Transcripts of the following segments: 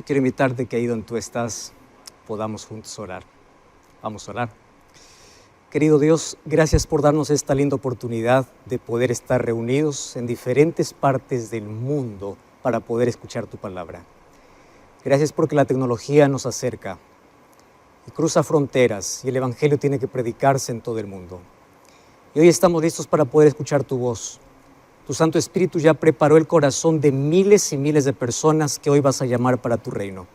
Quiero invitarte que ahí donde tú estás podamos juntos orar. Vamos a orar. Querido Dios, gracias por darnos esta linda oportunidad de poder estar reunidos en diferentes partes del mundo para poder escuchar tu palabra. Gracias porque la tecnología nos acerca y cruza fronteras y el Evangelio tiene que predicarse en todo el mundo. Y hoy estamos listos para poder escuchar tu voz. Tu Santo Espíritu ya preparó el corazón de miles y miles de personas que hoy vas a llamar para tu reino.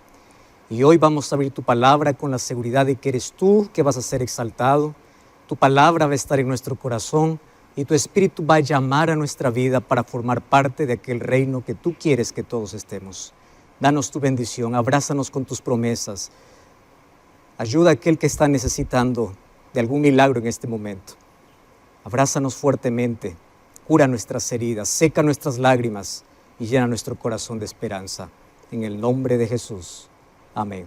Y hoy vamos a abrir tu palabra con la seguridad de que eres tú que vas a ser exaltado. Tu palabra va a estar en nuestro corazón y tu Espíritu va a llamar a nuestra vida para formar parte de aquel reino que tú quieres que todos estemos. Danos tu bendición, abrázanos con tus promesas. Ayuda a aquel que está necesitando de algún milagro en este momento. Abrázanos fuertemente. Cura nuestras heridas, seca nuestras lágrimas y llena nuestro corazón de esperanza. En el nombre de Jesús. Amén.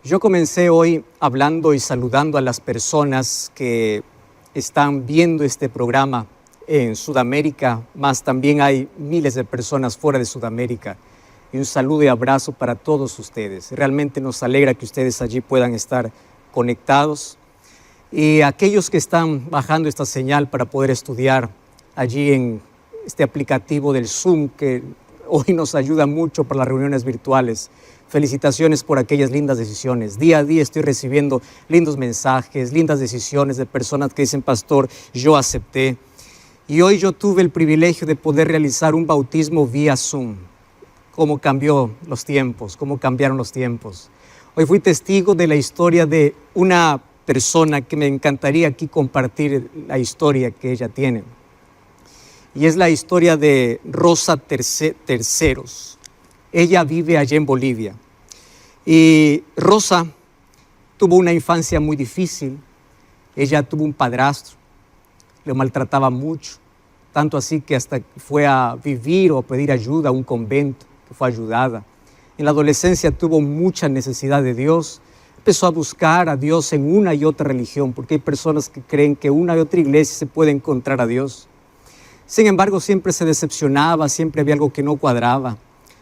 Yo comencé hoy hablando y saludando a las personas que están viendo este programa en Sudamérica, más también hay miles de personas fuera de Sudamérica. Y un saludo y abrazo para todos ustedes. Realmente nos alegra que ustedes allí puedan estar conectados. Y aquellos que están bajando esta señal para poder estudiar allí en este aplicativo del Zoom que hoy nos ayuda mucho para las reuniones virtuales. Felicitaciones por aquellas lindas decisiones. Día a día estoy recibiendo lindos mensajes, lindas decisiones de personas que dicen, pastor, yo acepté. Y hoy yo tuve el privilegio de poder realizar un bautismo vía Zoom. Cómo cambió los tiempos, cómo cambiaron los tiempos. Hoy fui testigo de la historia de una persona que me encantaría aquí compartir la historia que ella tiene. Y es la historia de Rosa Terceros. Ella vive allá en Bolivia. Y Rosa tuvo una infancia muy difícil. Ella tuvo un padrastro, lo maltrataba mucho, tanto así que hasta fue a vivir o a pedir ayuda a un convento, que fue ayudada. En la adolescencia tuvo mucha necesidad de Dios. Empezó a buscar a Dios en una y otra religión, porque hay personas que creen que una y otra iglesia se puede encontrar a Dios. Sin embargo, siempre se decepcionaba, siempre había algo que no cuadraba.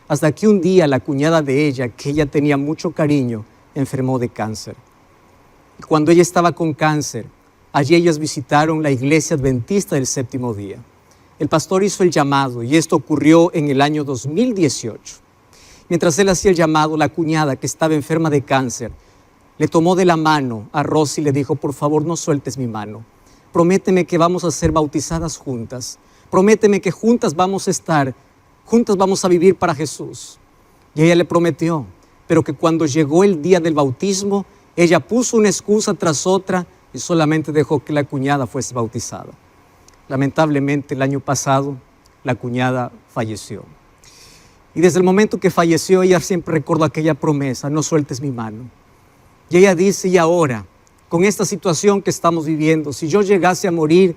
Hasta que un día la cuñada de ella, que ella tenía mucho cariño, enfermó de cáncer. Y cuando ella estaba con cáncer, allí ellos visitaron la iglesia adventista del séptimo día. El pastor hizo el llamado y esto ocurrió en el año 2018. Mientras él hacía el llamado, la cuñada que estaba enferma de cáncer, le tomó de la mano a Rosy y le dijo, por favor, no sueltes mi mano. Prométeme que vamos a ser bautizadas juntas. Prométeme que juntas vamos a estar, juntas vamos a vivir para Jesús. Y ella le prometió, pero que cuando llegó el día del bautismo, ella puso una excusa tras otra y solamente dejó que la cuñada fuese bautizada. Lamentablemente, el año pasado, la cuñada falleció. Y desde el momento que falleció, ella siempre recordó aquella promesa, no sueltes mi mano. Y ella dice, y ahora, con esta situación que estamos viviendo, si yo llegase a morir,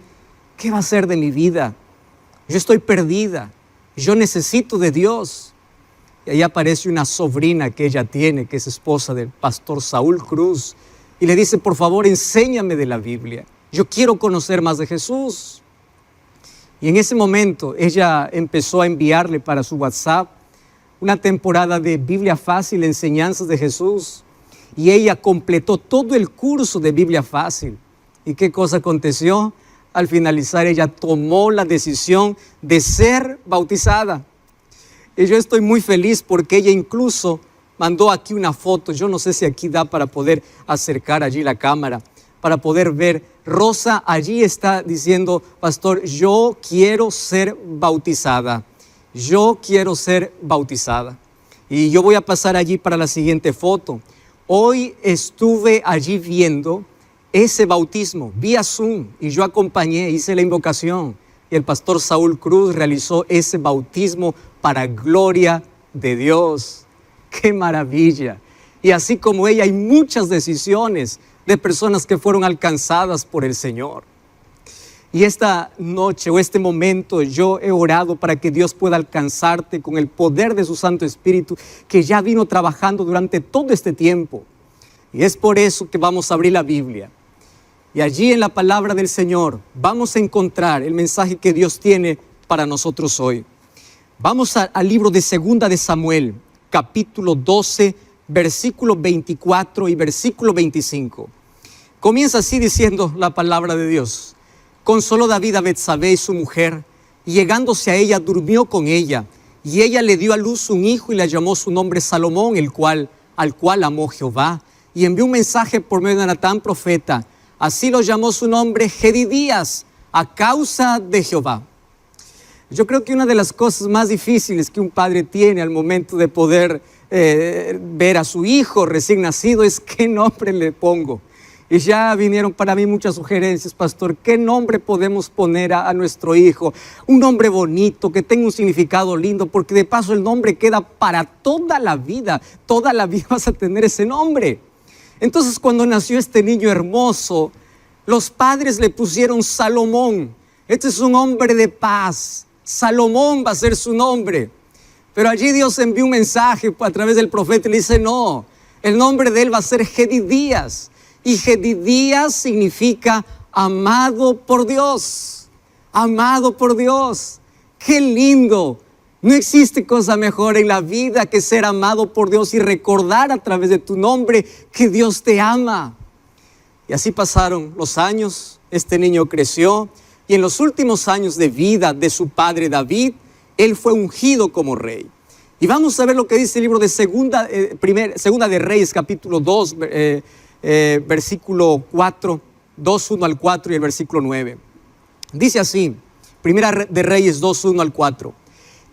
¿qué va a ser de mi vida? Yo estoy perdida, yo necesito de Dios. Y ahí aparece una sobrina que ella tiene, que es esposa del pastor Saúl Cruz, y le dice, por favor, enséñame de la Biblia. Yo quiero conocer más de Jesús. Y en ese momento, ella empezó a enviarle para su WhatsApp una temporada de Biblia Fácil, enseñanzas de Jesús. Y ella completó todo el curso de Biblia Fácil. ¿Y qué cosa aconteció? Al finalizar, ella tomó la decisión de ser bautizada. Y yo estoy muy feliz porque ella incluso mandó aquí una foto. Yo no sé si aquí da para poder acercar allí la cámara, para poder ver. Rosa allí está diciendo, pastor, yo quiero ser bautizada. Yo quiero ser bautizada. Y yo voy a pasar allí para la siguiente foto. Hoy estuve allí viendo ese bautismo vía Zoom y yo acompañé, hice la invocación y el pastor Saúl Cruz realizó ese bautismo para gloria de Dios. ¡Qué maravilla! Y así como ella, hay muchas decisiones de personas que fueron alcanzadas por el Señor. Y esta noche o este momento yo he orado para que Dios pueda alcanzarte con el poder de su Santo Espíritu que ya vino trabajando durante todo este tiempo. Y es por eso que vamos a abrir la Biblia. Y allí en la palabra del Señor vamos a encontrar el mensaje que Dios tiene para nosotros hoy. Vamos al libro de Segunda de Samuel, capítulo 12, versículo 24 y versículo 25. Comienza así diciendo la palabra de Dios. Consoló David a Betsabé, su mujer, y llegándose a ella, durmió con ella. Y ella le dio a luz un hijo y le llamó su nombre Salomón, al cual amó Jehová. Y envió un mensaje por medio de Natán, profeta. Así lo llamó su nombre Jedidías, a causa de Jehová. Yo creo que una de las cosas más difíciles que un padre tiene al momento de poder ver a su hijo recién nacido es qué nombre le pongo. Y ya vinieron para mí muchas sugerencias, pastor, ¿qué nombre podemos poner a nuestro hijo? Un nombre bonito, que tenga un significado lindo, porque de paso el nombre queda para toda la vida vas a tener ese nombre. Entonces cuando nació este niño hermoso, los padres le pusieron Salomón. Este es un hombre de paz. Salomón va a ser su nombre. Pero allí Dios envió un mensaje a través del profeta y le dice, no, el nombre de él va a ser Jedidías. Y Jedidías significa amado por Dios. Amado por Dios. ¡Qué lindo! No existe cosa mejor en la vida que ser amado por Dios y recordar a través de tu nombre que Dios te ama. Y así pasaron los años, este niño creció. Y en los últimos años de vida de su padre David, él fue ungido como rey. Y vamos a ver lo que dice el libro de Segunda de Reyes, capítulo 2, versículo 4, 2, 1 al 4 y el versículo 9. Dice así, Primera de Reyes 2, 1 al 4.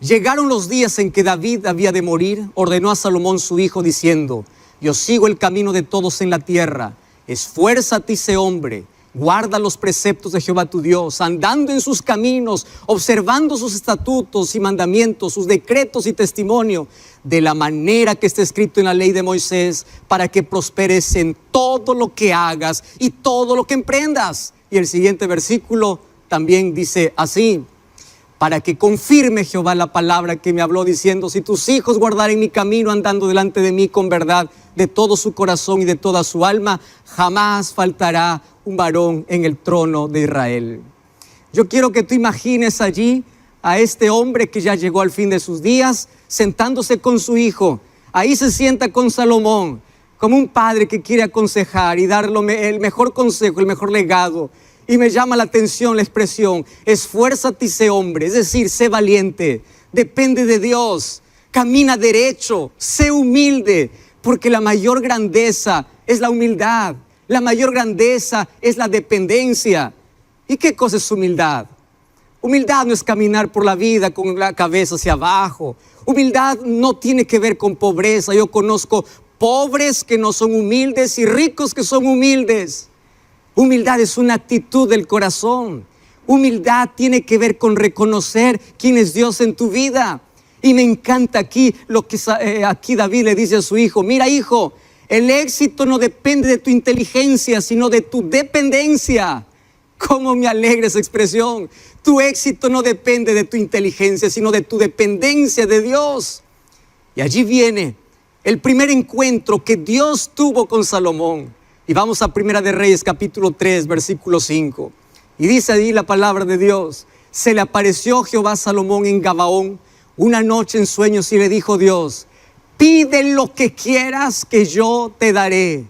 Llegaron los días en que David había de morir, ordenó a Salomón su hijo diciendo, yo sigo el camino de todos en la tierra, esfuérzate y sé hombre. Guarda los preceptos de Jehová tu Dios, andando en sus caminos, observando sus estatutos y mandamientos, sus decretos y testimonio, de la manera que está escrito en la ley de Moisés, para que prosperes en todo lo que hagas y todo lo que emprendas. Y el siguiente versículo también dice así, para que confirme Jehová la palabra que me habló diciendo, si tus hijos guardaren mi camino andando delante de mí con verdad de todo su corazón y de toda su alma, jamás faltará un varón en el trono de Israel. Yo quiero que tú imagines allí a este hombre que ya llegó al fin de sus días, sentándose con su hijo. Ahí se sienta con Salomón, como un padre que quiere aconsejar y dar el mejor consejo, el mejor legado. Y me llama la atención la expresión, esfuérzate y sé hombre, es decir, sé valiente, depende de Dios, camina derecho, sé humilde, porque la mayor grandeza es la humildad. La mayor grandeza es la dependencia. ¿Y qué cosa es humildad? Humildad no es caminar por la vida con la cabeza hacia abajo. Humildad no tiene que ver con pobreza. Yo conozco pobres que no son humildes y ricos que son humildes. Humildad es una actitud del corazón. Humildad tiene que ver con reconocer quién es Dios en tu vida. Y me encanta aquí lo que aquí David le dice a su hijo, mira hijo, el éxito no depende de tu inteligencia, sino de tu dependencia. ¿Cómo me alegra esa expresión? Tu éxito no depende de tu inteligencia, sino de tu dependencia de Dios. Y allí viene el primer encuentro que Dios tuvo con Salomón. Y vamos a Primera de Reyes, capítulo 3, versículo 5. Y dice allí la palabra de Dios. Se le apareció Jehová a Salomón en Gabaón una noche en sueños y le dijo Dios, pide lo que quieras que yo te daré.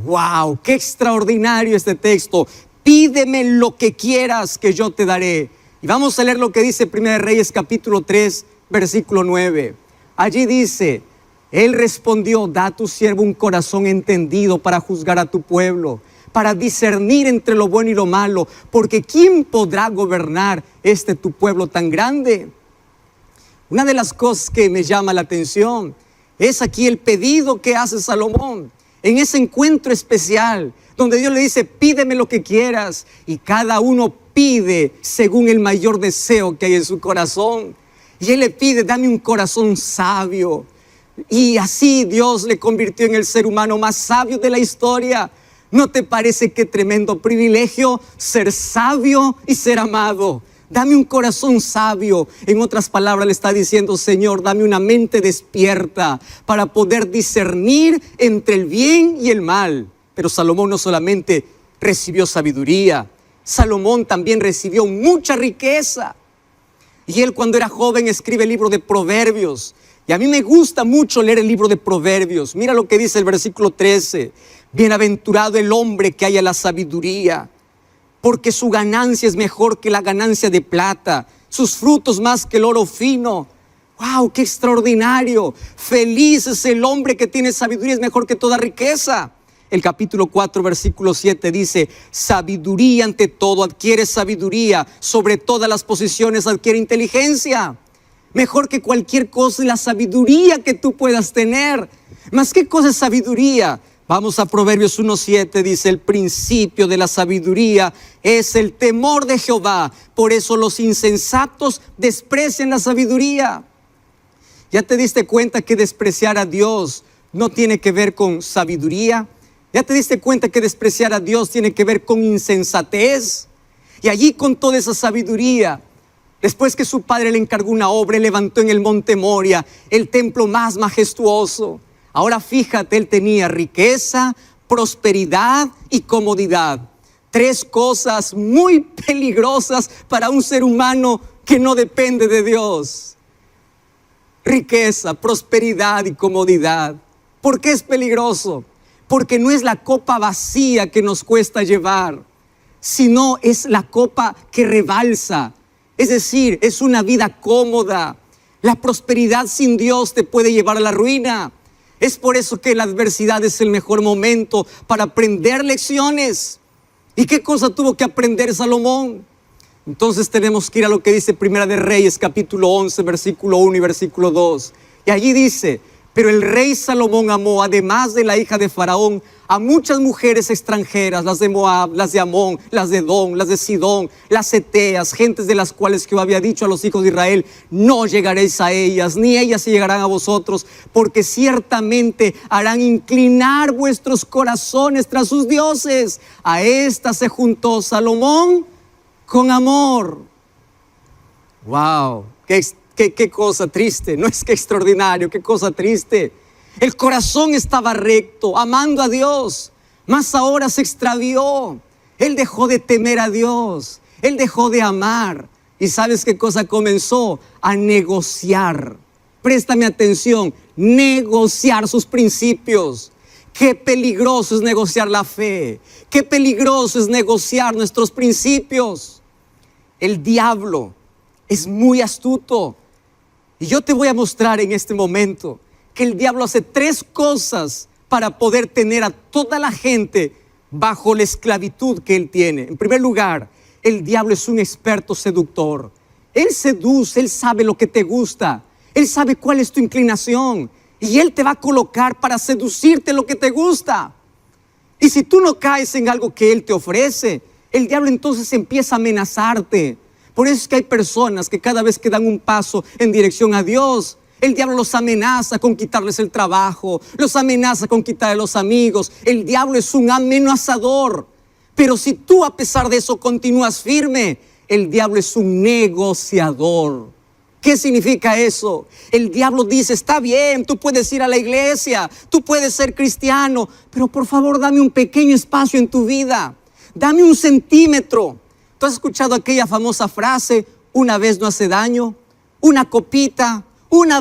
¡Wow! ¡Qué extraordinario este texto! Pídeme lo que quieras que yo te daré. Y vamos a leer lo que dice Primera de Reyes capítulo 3, versículo 9. Allí dice, él respondió, da a tu siervo un corazón entendido para juzgar a tu pueblo, para discernir entre lo bueno y lo malo, porque ¿quién podrá gobernar tu pueblo tan grande? Una de las cosas que me llama la atención es aquí el pedido que hace Salomón en ese encuentro especial donde Dios le dice pídeme lo que quieras y cada uno pide según el mayor deseo que hay en su corazón y él le pide dame un corazón sabio y así Dios le convirtió en el ser humano más sabio de la historia. ¿No te parece qué tremendo privilegio ser sabio y ser amado? Dame un corazón sabio. En otras palabras le está diciendo, Señor, dame una mente despierta para poder discernir entre el bien y el mal. Pero Salomón no solamente recibió sabiduría, Salomón también recibió mucha riqueza. Y él, cuando era joven, escribe el libro de Proverbios. Y a mí me gusta mucho leer el libro de Proverbios. Mira lo que dice el versículo 13. Bienaventurado el hombre que haya la sabiduría, porque su ganancia es mejor que la ganancia de plata, sus frutos más que el oro fino. ¡Wow! ¡Qué extraordinario! Feliz es el hombre que tiene sabiduría, es mejor que toda riqueza. El capítulo 4, versículo 7 dice: sabiduría ante todo, adquiere sabiduría, sobre todas las posesiones adquiere inteligencia. Mejor que cualquier cosa es la sabiduría que tú puedas tener. ¿Más qué cosa es sabiduría? Vamos a Proverbios 1:7, dice: el principio de la sabiduría es el temor de Jehová. Por eso los insensatos desprecian la sabiduría. ¿Ya te diste cuenta que despreciar a Dios no tiene que ver con sabiduría? ¿Ya te diste cuenta que despreciar a Dios tiene que ver con insensatez? Y allí, con toda esa sabiduría, después que su padre le encargó una obra, él levantó en el monte Moria el templo más majestuoso. Ahora fíjate, él tenía riqueza, prosperidad y comodidad. 3 cosas muy peligrosas para un ser humano que no depende de Dios. Riqueza, prosperidad y comodidad. ¿Por qué es peligroso? Porque no es la copa vacía que nos cuesta llevar, sino es la copa que rebalsa. Es decir, es una vida cómoda. La prosperidad sin Dios te puede llevar a la ruina. Es por eso que la adversidad es el mejor momento para aprender lecciones. ¿Y qué cosa tuvo que aprender Salomón? Entonces tenemos que ir a lo que dice Primera de Reyes, capítulo 11, versículo 1 y versículo 2. Y allí dice: pero el rey Salomón amó, además de la hija de Faraón, a muchas mujeres extranjeras, las de Moab, las de Amón, las de Edom, las de Sidón, las heteas, gentes de las cuales Jehová había dicho a los hijos de Israel: no llegaréis a ellas, ni ellas se llegarán a vosotros, porque ciertamente harán inclinar vuestros corazones tras sus dioses. A esta se juntó Salomón con amor. ¡Wow! ¡Qué cosa triste! No es que extraordinario, qué cosa triste. El corazón estaba recto, amando a Dios, mas ahora se extravió. Él dejó de temer a Dios, él dejó de amar. ¿Y sabes qué cosa comenzó? A negociar. Préstame atención, negociar sus principios. Qué peligroso es negociar la fe, qué peligroso es negociar nuestros principios. El diablo es muy astuto. Y yo te voy a mostrar en este momento que el diablo hace 3 cosas para poder tener a toda la gente bajo la esclavitud que él tiene. En primer lugar, el diablo es un experto seductor. Él seduce, él sabe lo que te gusta, él sabe cuál es tu inclinación y él te va a colocar para seducirte lo que te gusta. Y si tú no caes en algo que él te ofrece, el diablo entonces empieza a amenazarte. Por eso es que hay personas que cada vez que dan un paso en dirección a Dios, el diablo los amenaza con quitarles el trabajo, los amenaza con quitarles los amigos. El diablo es un amenazador. Pero si tú, a pesar de eso, continúas firme, el diablo es un negociador. ¿Qué significa eso? El diablo dice: está bien, tú puedes ir a la iglesia, tú puedes ser cristiano, pero por favor dame un pequeño espacio en tu vida, dame 1 centímetro. ¿Tú has escuchado aquella famosa frase: una vez no hace daño? Una copita, una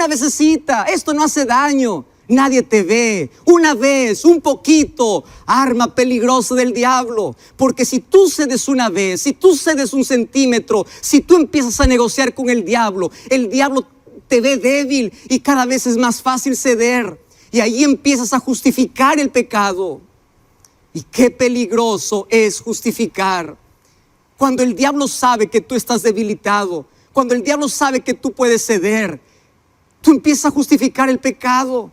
vececita, esto no hace daño. Nadie te ve. Una vez, un poquito, arma peligrosa del diablo. Porque si tú cedes una vez, si tú cedes 1 centímetro, si tú empiezas a negociar con el diablo te ve débil y cada vez es más fácil ceder. Y ahí empiezas a justificar el pecado. Y qué peligroso es justificar. Cuando el diablo sabe que tú estás debilitado, cuando el diablo sabe que tú puedes ceder, tú empiezas a justificar el pecado.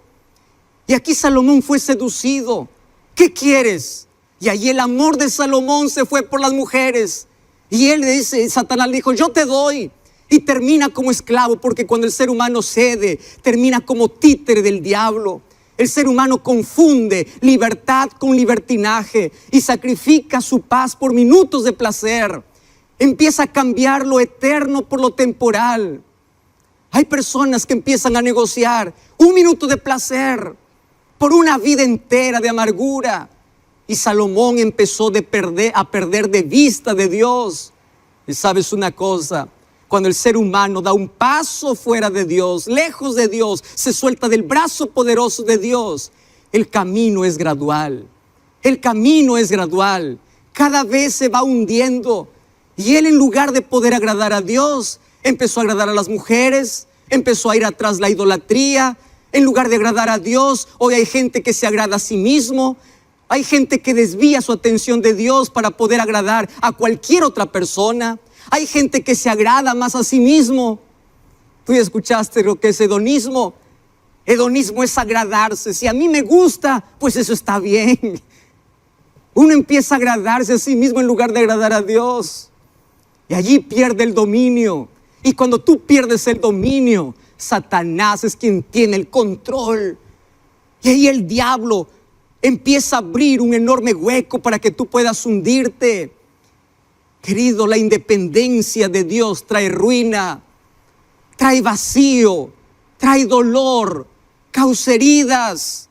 Y aquí Salomón fue seducido. ¿Qué quieres? Y allí el amor de Salomón se fue por las mujeres. Y él le dice, Satanás le dijo: yo te doy. Y termina como esclavo, porque cuando el ser humano cede, termina como títere del diablo. El ser humano confunde libertad con libertinaje y sacrifica su paz por minutos de placer. Empieza a cambiar lo eterno por lo temporal. Hay personas que empiezan a negociar 1 minuto de placer por una vida entera de amargura. Y Salomón empezó a perder de vista de Dios. Y sabes una cosa, Cuando el ser humano da un paso fuera de Dios, lejos de Dios, se suelta del brazo poderoso de Dios, el camino es gradual. El camino es gradual. Cada vez se va hundiendo. Y él, en lugar de poder agradar a Dios, empezó a agradar a las mujeres, empezó a ir atrás la idolatría. En lugar de agradar a Dios, hoy hay gente que se agrada a sí mismo. Hay gente que desvía su atención de Dios para poder agradar a cualquier otra persona. Hay gente que se agrada más a sí mismo. Tú ya escuchaste lo que es hedonismo. Hedonismo es agradarse. Si a mí me gusta, pues eso está bien. Uno empieza a agradarse a sí mismo en lugar de agradar a Dios. Y allí pierde el dominio. Y cuando tú pierdes el dominio, Satanás es quien tiene el control. Y ahí el diablo empieza a abrir un enorme hueco para que tú puedas hundirte. Querido, la independencia de Dios trae ruina, trae vacío, trae dolor, causa heridas.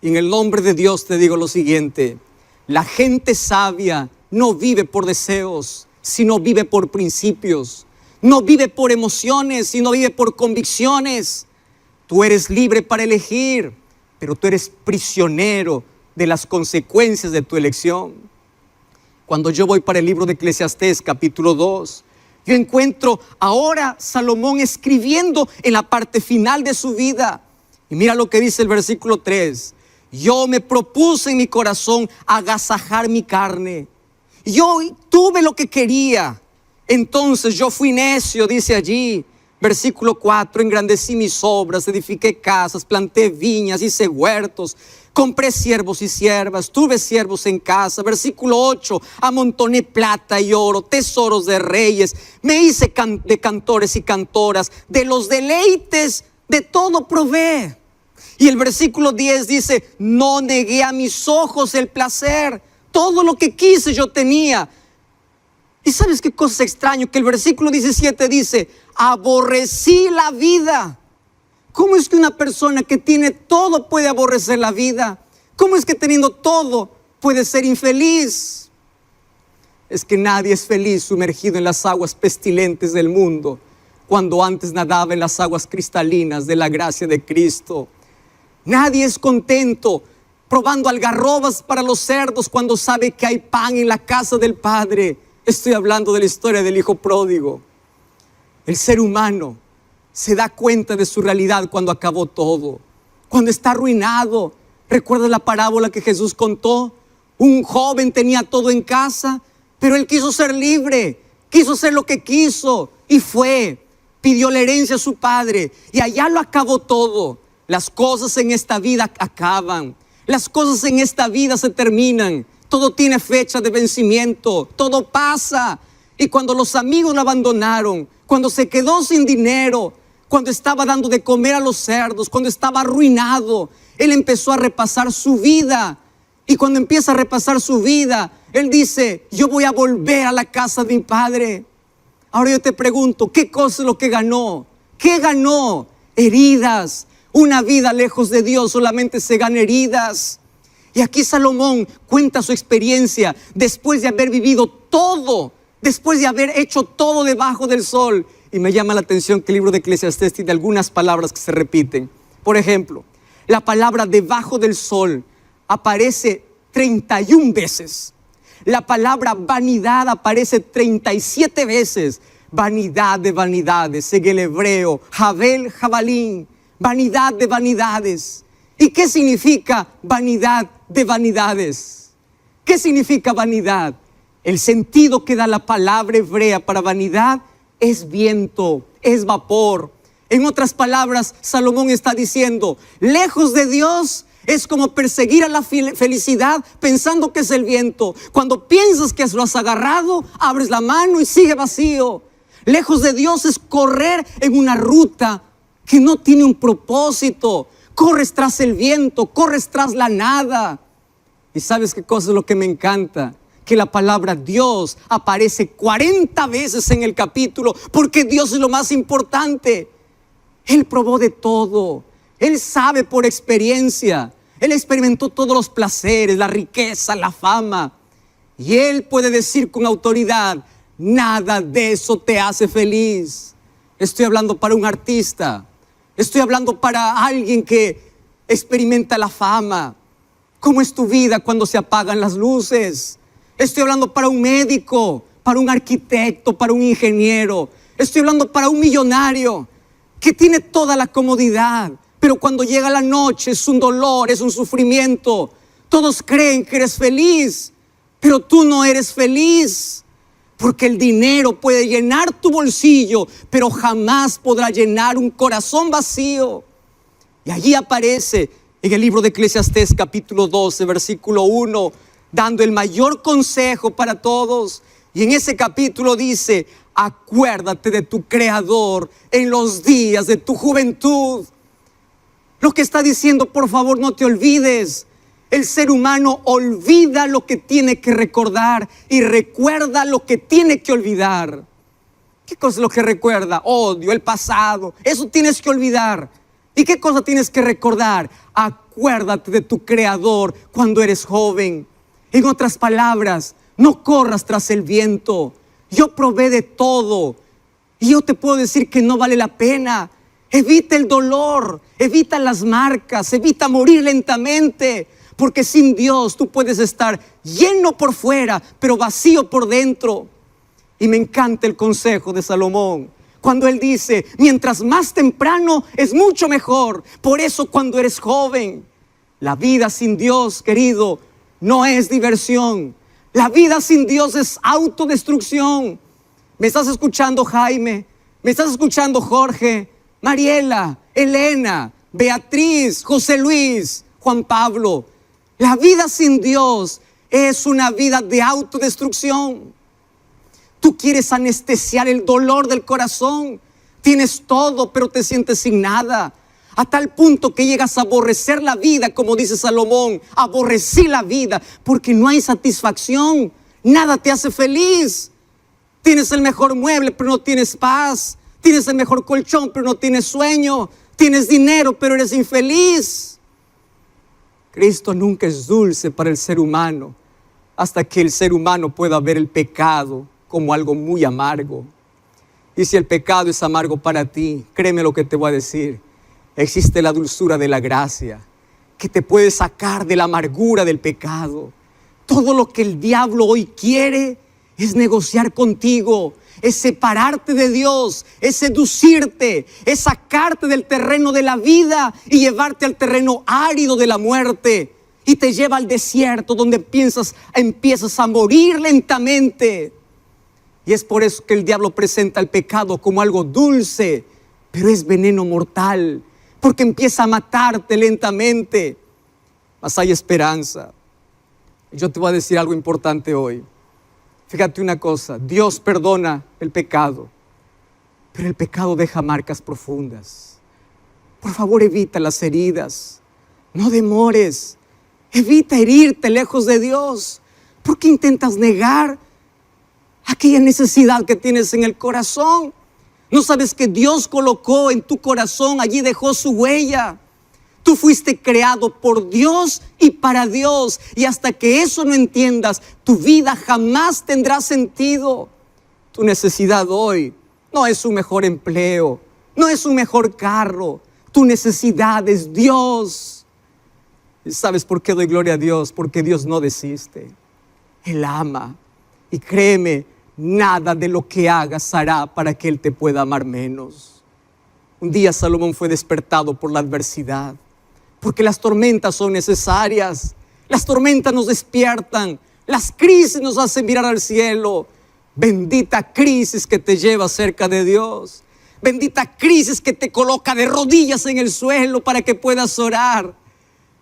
Y en el nombre de Dios te digo lo siguiente: la gente sabia no vive por deseos, sino vive por principios. No vive por emociones, sino vive por convicciones. Tú eres libre para elegir, pero tú eres prisionero de las consecuencias de tu elección. Cuando yo voy para el libro de Eclesiastés, capítulo 2, yo encuentro ahora Salomón escribiendo en la parte final de su vida. Y mira lo que dice el versículo 3. Yo me propuse en mi corazón agasajar mi carne. Yo tuve lo que quería. Entonces yo fui necio, dice allí. Versículo 4, engrandecí mis obras, edifiqué casas, planté viñas, hice huertos, compré siervos y siervas, tuve siervos en casa. Versículo 8, amontoné plata y oro, tesoros de reyes, me hice de cantores y cantoras, de los deleites de todo probé. Y el versículo 10 dice, no negué a mis ojos el placer, todo lo que quise yo tenía. Y ¿sabes qué cosa extraño? Que el versículo 17 dice, aborrecí la vida. ¿Cómo es que una persona que tiene todo puede aborrecer la vida? ¿Cómo es que teniendo todo puede ser infeliz? Es que nadie es feliz sumergido en las aguas pestilentes del mundo, cuando antes nadaba en las aguas cristalinas de la gracia de Cristo. Nadie es contento probando algarrobas para los cerdos cuando sabe que hay pan en la casa del Padre. Estoy hablando de la historia del hijo pródigo. El ser humano se da cuenta de su realidad cuando acabó todo, cuando está arruinado. ¿Recuerdas la parábola que Jesús contó? Un joven tenía todo en casa, pero él quiso ser libre, quiso hacer lo que quiso y fue, pidió la herencia a su padre y allá lo acabó todo. Las cosas en esta vida acaban, las cosas en esta vida se terminan. Todo tiene fecha de vencimiento, todo pasa. Y cuando los amigos lo abandonaron, cuando se quedó sin dinero, cuando estaba dando de comer a los cerdos, cuando estaba arruinado, él empezó a repasar su vida. Y cuando empieza a repasar su vida, él dice, yo voy a volver a la casa de mi padre. Ahora yo te pregunto, ¿qué cosa es lo que ganó? ¿Qué ganó? Heridas. Una vida lejos de Dios solamente se gana heridas. Y aquí Salomón cuenta su experiencia después de haber vivido todo, después de haber hecho todo debajo del sol. Y me llama la atención que el libro de Eclesiastés tiene algunas palabras que se repiten. Por ejemplo, la palabra debajo del sol aparece 31 veces. La palabra vanidad aparece 37 veces. Vanidad de vanidades, en el hebreo, Jabel, Jabalín, vanidad de vanidades. ¿Y qué significa vanidad de vanidades? ¿Qué significa vanidad? El sentido que da la palabra hebrea para vanidad es viento, es vapor. En otras palabras, Salomón está diciendo, lejos de Dios es como perseguir a la felicidad pensando que es el viento. Cuando piensas que lo has agarrado, abres la mano y sigue vacío. Lejos de Dios es correr en una ruta que no tiene un propósito. Corres tras el viento, corres tras la nada. ¿Y sabes qué cosa es lo que me encanta? Que la palabra Dios aparece 40 veces en el capítulo, porque Dios es lo más importante. Él probó de todo. Él sabe por experiencia. Él experimentó todos los placeres, la riqueza, la fama. Y Él puede decir con autoridad, nada de eso te hace feliz. Estoy hablando para un artista. Estoy hablando para alguien que experimenta la fama. ¿Cómo es tu vida cuando se apagan las luces? Estoy hablando para un médico, para un arquitecto, para un ingeniero. Estoy hablando para un millonario que tiene toda la comodidad, pero cuando llega la noche es un dolor, es un sufrimiento. Todos creen que eres feliz, pero tú no eres feliz. Porque el dinero puede llenar tu bolsillo, pero jamás podrá llenar un corazón vacío. Y allí aparece en el libro de Eclesiastés capítulo 12, versículo 1, dando el mayor consejo para todos. Y en ese capítulo dice: acuérdate de tu Creador en los días de tu juventud. Lo que está diciendo, por favor, no te olvides. El ser humano olvida lo que tiene que recordar y recuerda lo que tiene que olvidar. ¿Qué cosa es lo que recuerda? Odio, el pasado. Eso tienes que olvidar. ¿Y qué cosa tienes que recordar? Acuérdate de tu Creador cuando eres joven. En otras palabras, no corras tras el viento. Yo probé de todo y yo te puedo decir que no vale la pena. Evita el dolor, evita las marcas, evita morir lentamente. Porque sin Dios tú puedes estar lleno por fuera, pero vacío por dentro. Y me encanta el consejo de Salomón, cuando él dice: mientras más temprano es mucho mejor. Por eso cuando eres joven, la vida sin Dios, querido, no es diversión. La vida sin Dios es autodestrucción. ¿Me estás escuchando, Jaime? ¿Me estás escuchando, Jorge? Mariela, Elena, Beatriz, José Luis, Juan Pablo. La vida sin Dios es una vida de autodestrucción. Tú quieres anestesiar el dolor del corazón. Tienes todo, pero te sientes sin nada. A tal punto que llegas a aborrecer la vida, como dice Salomón. Aborrecí la vida porque no hay satisfacción. Nada te hace feliz. Tienes el mejor mueble, pero no tienes paz. Tienes el mejor colchón, pero no tienes sueño. Tienes dinero, pero eres infeliz. Cristo nunca es dulce para el ser humano hasta que el ser humano pueda ver el pecado como algo muy amargo. Y si el pecado es amargo para ti, créeme lo que te voy a decir. Existe la dulzura de la gracia que te puede sacar de la amargura del pecado. Todo lo que el diablo hoy quiere es negociar contigo, es separarte de Dios, es seducirte, es sacarte del terreno de la vida y llevarte al terreno árido de la muerte. Y te lleva al desierto donde empiezas a morir lentamente. Y es por eso que el diablo presenta el pecado como algo dulce, pero es veneno mortal, porque empieza a matarte lentamente. Mas hay esperanza. Yo te voy a decir algo importante hoy. Fíjate una cosa, Dios perdona el pecado, pero el pecado deja marcas profundas. Por favor, evita las heridas, no demores, evita herirte lejos de Dios. ¿Por qué intentas negar aquella necesidad que tienes en el corazón? ¿No sabes que Dios colocó en tu corazón, allí dejó su huella? Tú fuiste creado por Dios y para Dios. Y hasta que eso no entiendas, tu vida jamás tendrá sentido. Tu necesidad hoy no es un mejor empleo, no es un mejor carro. Tu necesidad es Dios. ¿Y sabes por qué doy gloria a Dios? Porque Dios no desiste. Él ama. Y créeme, nada de lo que hagas hará para que Él te pueda amar menos. Un día Salomón fue despertado por la adversidad. Porque las tormentas son necesarias. Las tormentas nos despiertan. Las crisis nos hacen mirar al cielo. Bendita crisis que te lleva cerca de Dios. Bendita crisis que te coloca de rodillas en el suelo para que puedas orar.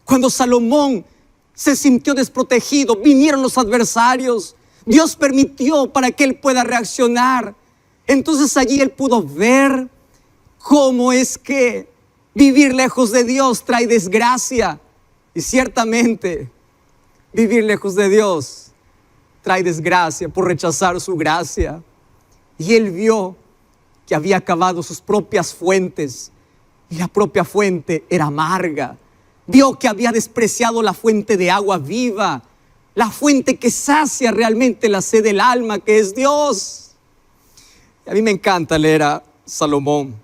Cuando Salomón se sintió desprotegido, vinieron los adversarios. Dios permitió para que él pueda reaccionar. Entonces allí él pudo ver cómo es que vivir lejos de Dios trae desgracia. Y ciertamente vivir lejos de Dios trae desgracia por rechazar su gracia. Y él vio que había acabado sus propias fuentes y la propia fuente era amarga. Vio que había despreciado la fuente de agua viva, la fuente que sacia realmente la sed del alma, que es Dios. A mí me encanta leer a Salomón,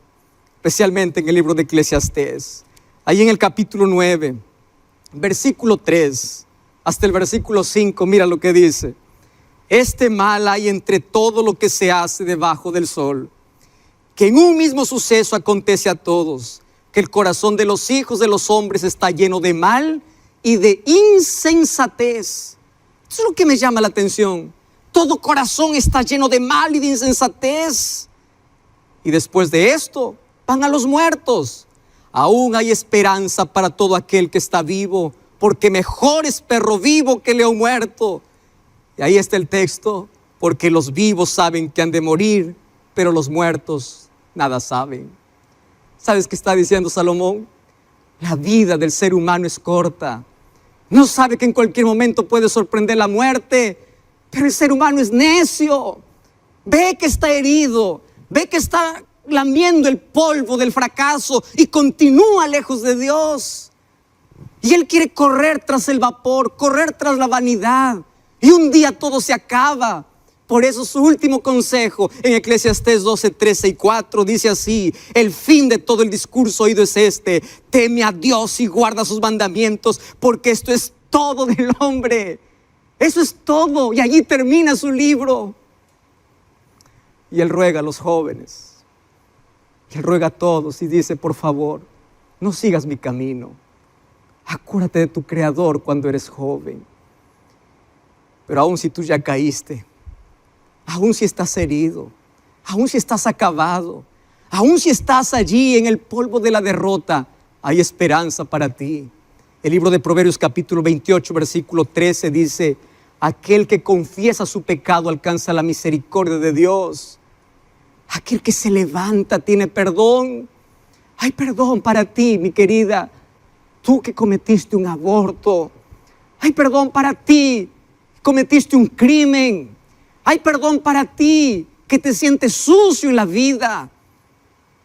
especialmente en el libro de Eclesiastés. Ahí en el capítulo 9, versículo 3 hasta el versículo 5, mira lo que dice. Este mal hay entre todo lo que se hace debajo del sol, que en un mismo suceso acontece a todos, que el corazón de los hijos de los hombres está lleno de mal y de insensatez. Eso es lo que me llama la atención. Todo corazón está lleno de mal y de insensatez. Y después de esto, van a los muertos. Aún hay esperanza para todo aquel que está vivo, porque mejor es perro vivo que león muerto. Y ahí está el texto, porque los vivos saben que han de morir, pero los muertos nada saben. ¿Sabes qué está diciendo Salomón? La vida del ser humano es corta. No sabe que en cualquier momento puede sorprender la muerte, pero el ser humano es necio. Ve que está herido, ve que está lamiendo el polvo del fracaso y continúa lejos de Dios. Y él quiere correr tras el vapor, correr tras la vanidad. Y un día todo se acaba. Por eso su último consejo en Eclesiastés 12, 13 y 4 dice así: el fin de todo el discurso oído es este: teme a Dios y guarda sus mandamientos, porque esto es todo del hombre. Eso es todo. Y allí termina su libro. Y él ruega a los jóvenes, y él ruega a todos y dice: por favor, no sigas mi camino. Acuérdate de tu Creador cuando eres joven. Pero aún si tú ya caíste, aún si estás herido, aún si estás acabado, aún si estás allí en el polvo de la derrota, hay esperanza para ti. El libro de Proverbios capítulo 28 versículo 13 dice: aquel que confiesa su pecado alcanza la misericordia de Dios. Aquel que se levanta tiene perdón. Hay perdón para ti, mi querida. Tú que cometiste un aborto. Hay perdón para ti. Cometiste un crimen. Hay perdón para ti que te sientes sucio en la vida.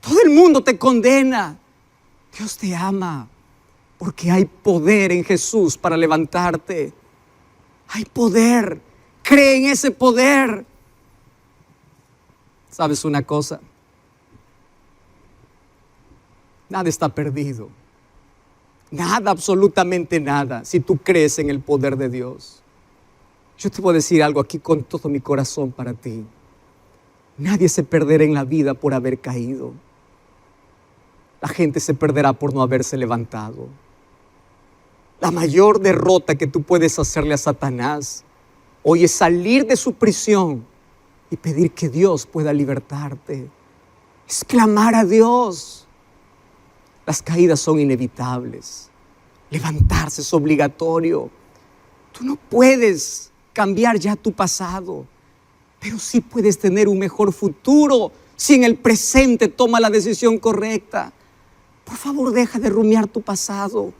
Todo el mundo te condena. Dios te ama porque hay poder en Jesús para levantarte. Hay poder. Cree en ese poder. ¿Sabes una cosa? Nada está perdido. Nada, absolutamente nada, si tú crees en el poder de Dios. Yo te voy a decir algo aquí con todo mi corazón para ti. Nadie se perderá en la vida por haber caído. La gente se perderá por no haberse levantado. La mayor derrota que tú puedes hacerle a Satanás hoy es salir de su prisión y pedir que Dios pueda libertarte. Es clamar a Dios. Las caídas son inevitables. Levantarse es obligatorio. Tú no puedes cambiar ya tu pasado, pero sí puedes tener un mejor futuro si en el presente toma la decisión correcta. Por favor, deja de rumiar tu pasado.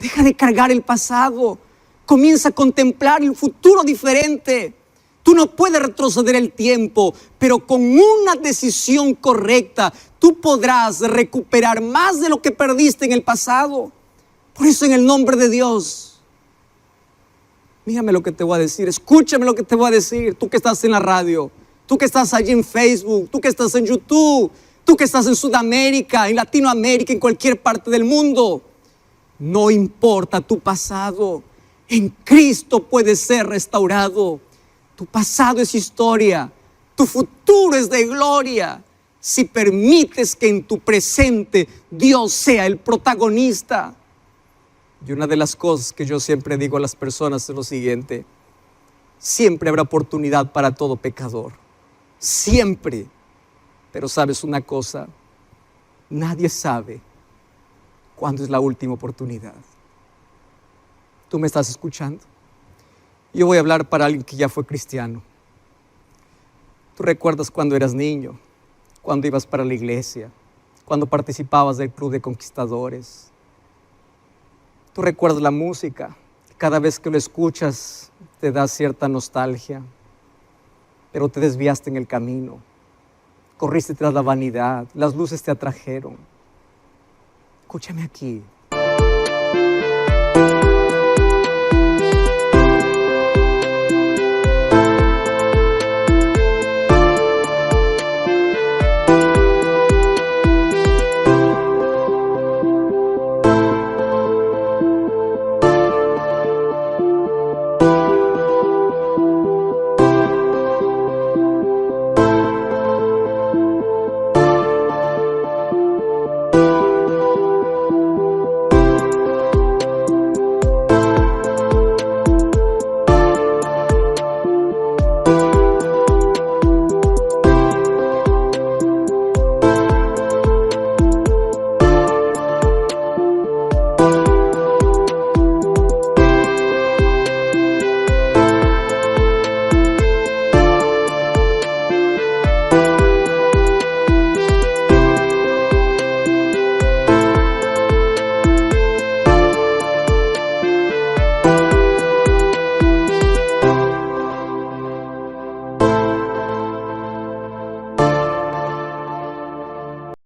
Deja de cargar el pasado. Comienza a contemplar el futuro diferente. Tú no puedes retroceder el tiempo, pero con una decisión correcta, tú podrás recuperar más de lo que perdiste en el pasado. Por eso, en el nombre de Dios, mírame lo que te voy a decir, escúchame lo que te voy a decir. Tú que estás en la radio, tú que estás allí en Facebook, tú que estás en YouTube, tú que estás en Sudamérica, en Latinoamérica, en cualquier parte del mundo. No importa tu pasado, en Cristo puedes ser restaurado. Tu pasado es historia, tu futuro es de gloria, si permites que en tu presente Dios sea el protagonista. Y una de las cosas que yo siempre digo a las personas es lo siguiente: siempre habrá oportunidad para todo pecador, siempre. Pero sabes una cosa, nadie sabe cuándo es la última oportunidad. ¿Tú me estás escuchando? Yo voy a hablar para alguien que ya fue cristiano. Tú recuerdas cuando eras niño, cuando ibas para la iglesia, cuando participabas del club de conquistadores. Tú recuerdas la música, cada vez que lo escuchas te da cierta nostalgia, pero te desviaste en el camino, corriste tras la vanidad, las luces te atrajeron. Escúchame aquí,